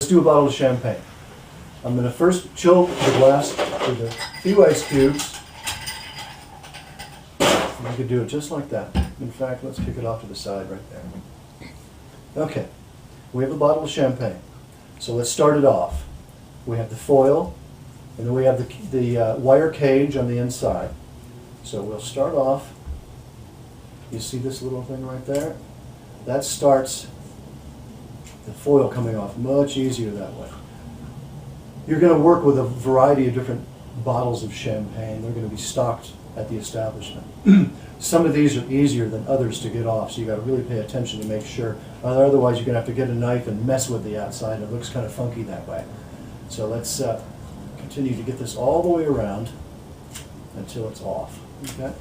Let's do a bottle of champagne. I'm going to first chill the glass with a few ice cubes. And you could do it just like that. In fact, let's kick it off to the side right there. Okay, we have a bottle of champagne. So let's start it off. We have the foil, and then we have the wire cage on the inside. So we'll start off. You see this little thing right there? That starts the foil coming off much easier that way. You're going to work with a variety of different bottles of champagne. They're going to be stocked at the establishment. Some of these are easier than others to get off, so you got to really pay attention to make sure. Otherwise, you're going to have to get a knife and mess with the outside. It looks kind of funky that way. So let's continue to get this all the way around until it's off. Okay.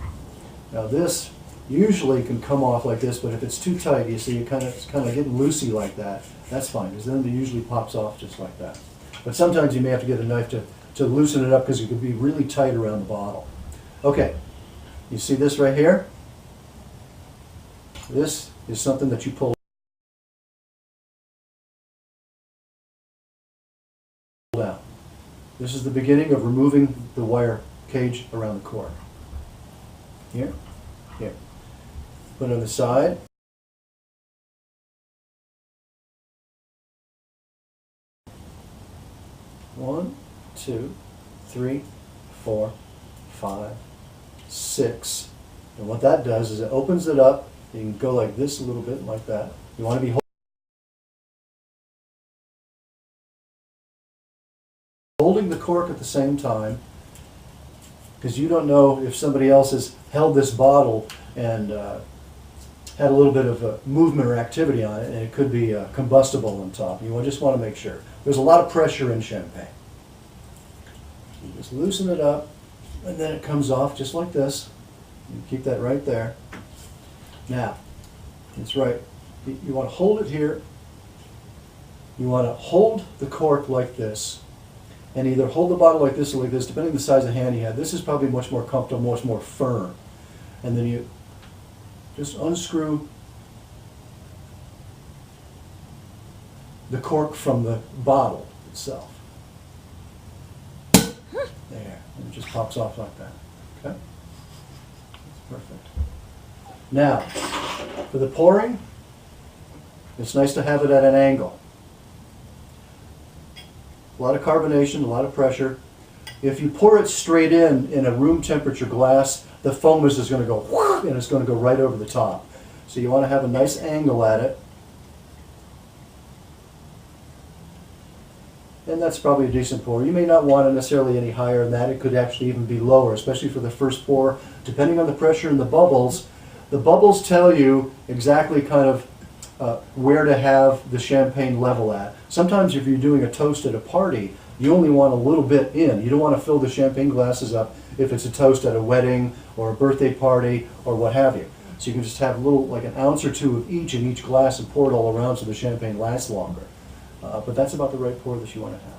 Now this usually can come off like this, but if it's too tight, you see, it's kind of getting loosey like that. That's fine, because then it usually pops off just like that. But sometimes you may have to get a knife to loosen it up because it could be really tight around the bottle. Okay, you see this right here? This is something that you pull out. This is the beginning of removing the wire cage around the cork. Here, here. Put it on the side. One, two, three, four, 5, 6. And what that does is it opens it up. You can go like this a little bit, like that. You want to be holding the cork at the same time, because you don't know if somebody else has held this bottle and had a little bit of movement or activity on it, and it could be combustible on top. You just want to make sure. There's a lot of pressure in champagne. You just loosen it up, and then it comes off just like this. You keep that right there. Now, it's right. You want to hold it here. You want to hold the cork like this, and either hold the bottle like this or like this, depending on the size of hand you have. This is probably much more comfortable, much more firm. And then you just unscrew the cork from the bottle itself. There, and it just pops off like that. Okay? That's perfect. Now, for the pouring, it's nice to have it at an angle. A lot of carbonation, a lot of pressure. If you pour it straight in a room temperature glass, the foam is just going to go whoosh, and it's going to go right over the top. So you want to have a nice angle at it. And that's probably a decent pour. You may not want it necessarily any higher than that. It could actually even be lower, especially for the first pour. Depending on the pressure and the bubbles tell you exactly kind of where to have the champagne level at. Sometimes if you're doing a toast at a party, you only want a little bit in. You don't want to fill the champagne glasses up if it's a toast at a wedding or a birthday party or what have you. So you can just have a little, like an ounce or two of each in each glass and pour it all around so the champagne lasts longer. But that's about the right pour that you want to have.